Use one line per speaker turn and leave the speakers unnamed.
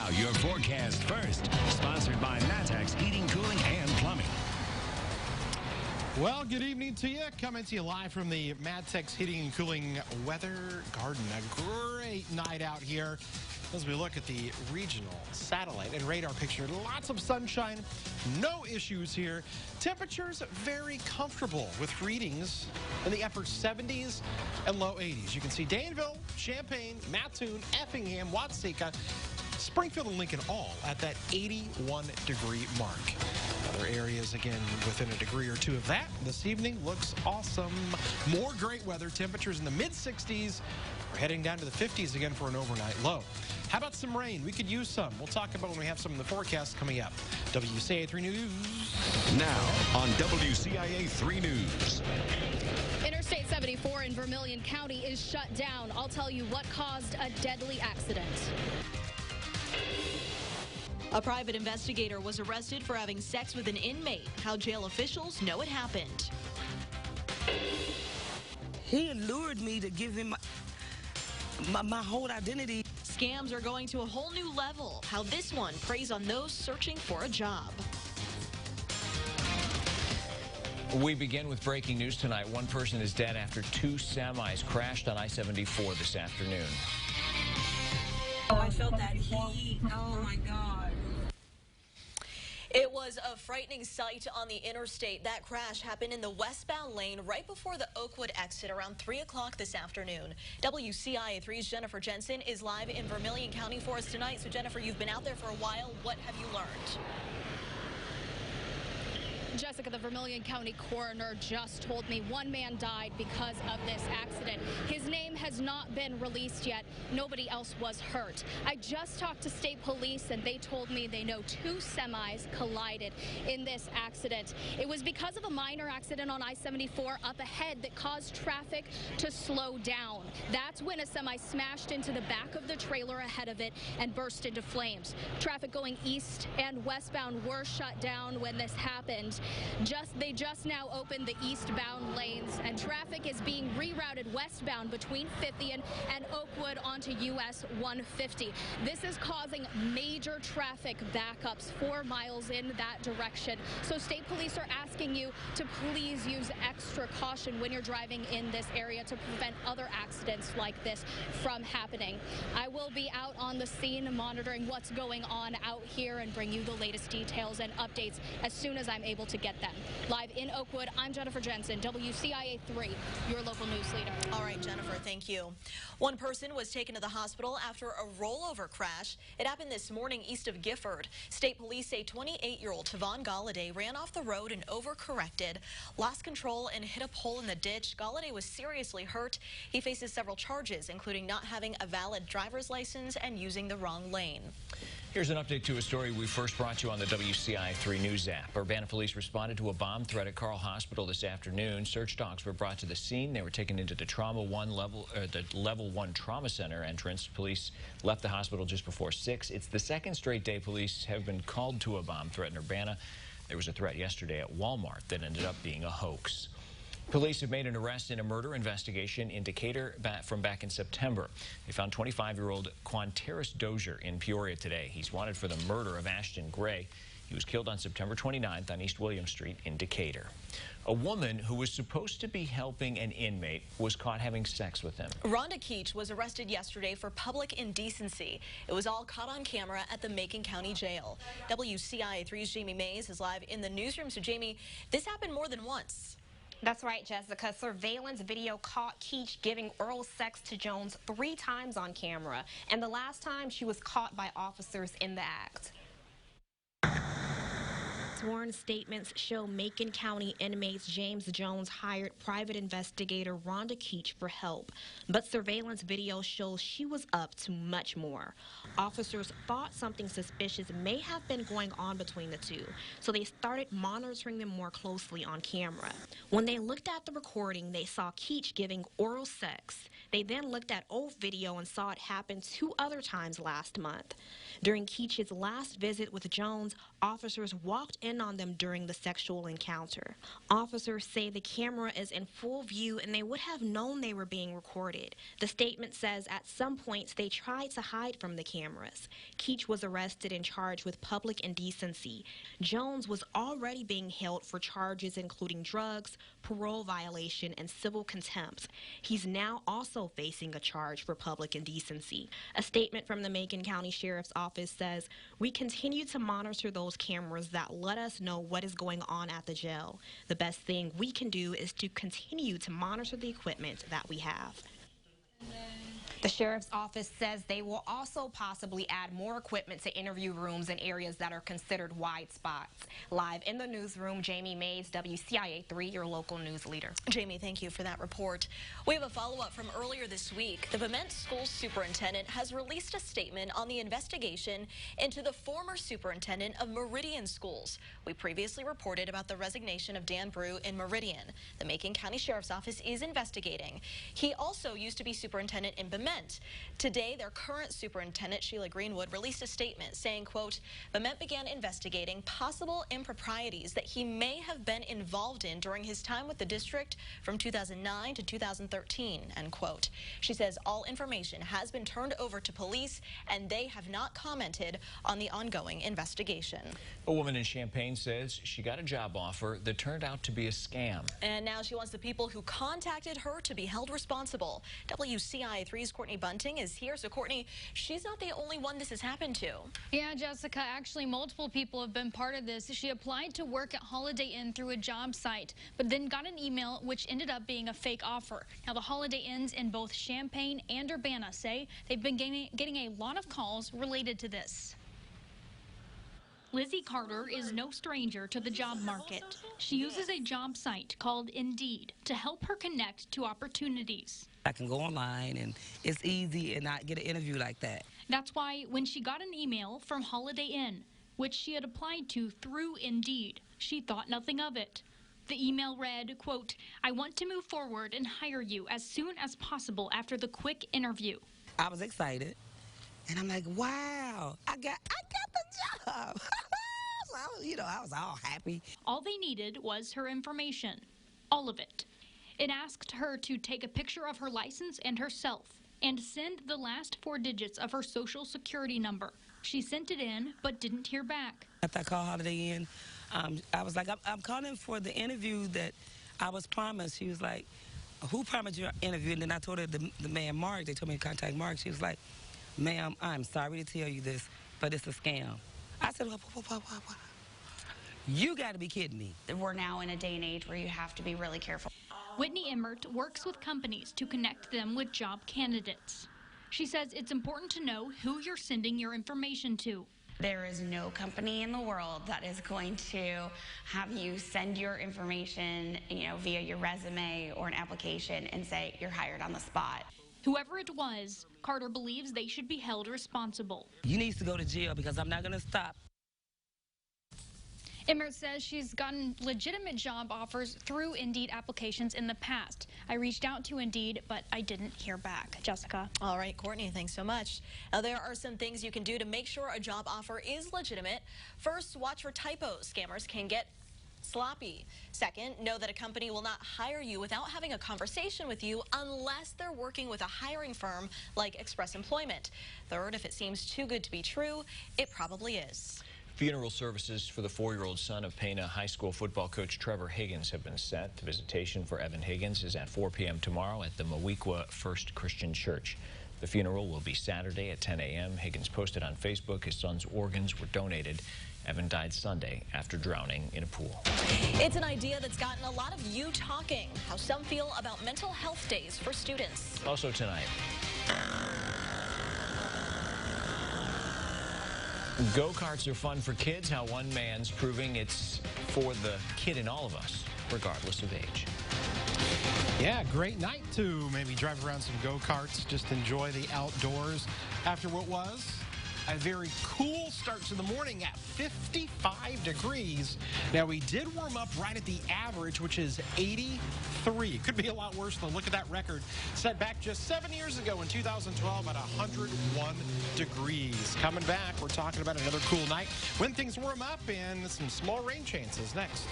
Now, your forecast first, sponsored by Matex Heating, Cooling, and Plumbing.
Well, good evening to you. Coming to you live from the Matex Heating and Cooling Weather Garden. A great night out here as we look at the regional satellite and radar picture. Lots of sunshine, no issues here. Temperatures very comfortable with readings in the upper 70s and low 80s. You can see Danville, Champaign, Mattoon, Effingham, Watseka, Springfield, and Lincoln all at that 81-degree mark. Other areas, again, within a degree or two of that. This evening looks awesome. More great weather. Temperatures in the mid-60s. We're heading down to the 50s again for an overnight low. How about some rain? We could use some. We'll talk about when we have some of the forecasts coming up. WCIA 3 News.
Now on WCIA 3 News.
Interstate 74 in Vermilion County is shut down. I'll tell you what caused a deadly accident.
A private investigator was arrested for having sex with an inmate. How jail officials know it happened.
He lured me to give him my whole identity.
Scams are going to a whole new level. How this one preys on those searching for a job.
We begin with breaking news tonight. One person is dead after two semis crashed on I-74 this afternoon.
Oh, I felt that heat. Oh, my God.
It was a frightening sight on the interstate. That crash happened in the westbound lane right before the Oakwood exit around 3 o'clock this afternoon. WCIA 3's Jennifer Jensen is live in Vermilion County for us tonight. So, Jennifer, you've been out there for a while. What have you learned?
Jessica, the Vermilion County coroner just told me one man died because of this accident. His name has not been released yet. Nobody else was hurt. I just talked to state police and they told me they know two semis collided in this accident. It was because of a minor accident on I-74 up ahead that caused traffic to slow down. That's when a semi smashed into the back of the trailer ahead of it and burst into flames. Traffic going east and westbound were shut down when this happened. They just now opened the eastbound lanes, and traffic is being rerouted westbound between 50th and Oakwood onto US 150. This is causing major traffic backups 4 miles in that direction. So state police are asking you to please use extra caution when you're driving in this area to prevent other accidents like this from happening. I will be out on the scene monitoring what's going on out here and bring you the latest details and updates as soon as I'm able to get them. Live in Oakwood, I'm Jennifer Jensen, WCIA 3, your local news leader.
All right, Jennifer, thank you. One person was taken to the hospital after a rollover crash. It happened this morning east of Gifford. State police say 28-year-old Tavon Galladay ran off the road and overcorrected, lost control and hit a pole in the ditch. Galladay was seriously hurt. He faces several charges, including not having a valid driver's license and using the wrong lane.
Here's an update to a story we first brought you on the WCIA 3 News app. Urbana police responded to a bomb threat at Carl Hospital this afternoon. Search dogs were brought to the scene. They were taken into the level 1 trauma center entrance. Police left the hospital just before 6. It's the second straight day police have been called to a bomb threat in Urbana. There was a threat yesterday at Walmart that ended up being a hoax. Police have made an arrest in a murder investigation in Decatur from back in September. They found 25-year-old Quanteris Dozier in Peoria today. He's wanted for the murder of Ashton Gray. He was killed on September 29th on East William Street in Decatur. A woman who was supposed to be helping an inmate was caught having sex with him.
Rhonda Keach was arrested yesterday for public indecency. It was all caught on camera at the Macon County Jail. WCIA 3's Jamie Mays is live in the newsroom. So, Jamie, this happened more than once.
That's right, Jessica. Surveillance video caught Keach giving oral sex to Jones 3 times on camera, and the last time she was caught by officers in the act. Sworn statements show Macon County inmates James Jones hired private investigator Rhonda Keach for help, but surveillance video shows she was up to much more. Officers thought something suspicious may have been going on between the two, so they started monitoring them more closely on camera. When they looked at the recording, they saw Keach giving oral sex. They then looked at old video and saw it happen 2 other times last month. During Keach's last visit with Jones, officers walked in on them during the sexual encounter. Officers say the camera is in full view and they would have known they were being recorded. The statement says at some points they tried to hide from the cameras. Keach was arrested and charged with public indecency. Jones was already being held for charges including drugs, parole violation, and civil contempt. He's now also facing a charge for public indecency. A statement from the Macon County Sheriff's Office says, "We continue to monitor those cameras that let us know what is going on at the jail. The best thing we can do is to continue to monitor the equipment that we have." The Sheriff's Office says they will also possibly add more equipment to interview rooms in areas that are considered wide spots. Live in the newsroom, Jamie Mays, WCIA 3, your local news leader.
Jamie, thank you for that report. We have a follow-up from earlier this week. The Bement School Superintendent has released a statement on the investigation into the former superintendent of Meridian Schools. We previously reported about the resignation of Dan Brew in Meridian. The Macon County Sheriff's Office is investigating. He also used to be superintendent in Bement. Today, their current superintendent, Sheila Greenwood, released a statement saying, quote, "Bement began investigating possible improprieties that he may have been involved in during his time with the district from 2009 to 2013, end quote. She says all information has been turned over to police and they have not commented on the ongoing investigation.
A woman in Champaign says she got a job offer that turned out to be a scam.
And now she wants the people who contacted her to be held responsible. WCIA 3's Courtney Bunting is here. So, Courtney, she's not the only one this has happened to.
Yeah, Jessica, actually multiple people have been part of this. She applied to work at Holiday Inn through a job site, but then got an email which ended up being a fake offer. Now, the Holiday Inns in both Champaign and Urbana say they've been getting a lot of calls related to this. Lizzie Carter is no stranger to the job market. She uses a job site called Indeed to help her connect to opportunities.
I can go online and it's easy and not get an interview like that.
That's why when she got an email from Holiday Inn, which she had applied to through Indeed, she thought nothing of it. The email read, quote, "I want to move forward and hire you as soon as possible after the quick interview."
I was excited and I'm like, wow, I got the job. So, I was all happy.
All they needed was her information, all of it. It asked her to take a picture of her license and herself and send the last 4 digits of her social security number. She sent it in, but didn't hear back.
After I called Holiday Inn, I was like, I'm calling for the interview that I was promised. She was like, who promised your interview? And then I told her the man Mark. They told me to contact Mark. She was like, ma'am, I'm sorry to tell you this, but it's a scam. I said, what? You got to be kidding me.
We're now in a day and age where you have to be really careful.
Whitney Emmert works with companies to connect them with job candidates. She says it's important to know who you're sending your information to.
There is no company in the world that is going to have you send your information, via your resume or an application and say you're hired on the spot.
Whoever it was, Carter believes they should be held responsible.
You need to go to jail because I'm not going to stop.
Emmert says she's gotten legitimate job offers through Indeed applications in the past. I reached out to Indeed, but I didn't hear back. Jessica.
All right, Courtney, thanks so much. Now, there are some things you can do to make sure a job offer is legitimate. First, watch for typos. Scammers can get sloppy. Second, know that a company will not hire you without having a conversation with you unless they're working with a hiring firm like Express Employment. Third, if it seems too good to be true, it probably is.
Funeral services for the 4-year-old son of Pana High School football coach Trevor Higgins have been set. The visitation for Evan Higgins is at 4 p.m. tomorrow at the Moweaqua First Christian Church. The funeral will be Saturday at 10 a.m. Higgins posted on Facebook his son's organs were donated. Evan died Sunday after drowning in a pool.
It's an idea that's gotten a lot of you talking, how some feel about mental health days for students.
Also tonight, go-karts are fun for kids, how one man's proving it's for the kid in all of us, regardless of age.
Yeah, great night to maybe drive around some go-karts, just enjoy the outdoors after what was a very cool start to the morning at 55 degrees. Now, we did warm up right at the average, which is 83. Could be a lot worse, though. Look at that record set back just 7 years ago in 2012 at 101 degrees. Coming back, we're talking about another cool night when things warm up and some small rain chances next.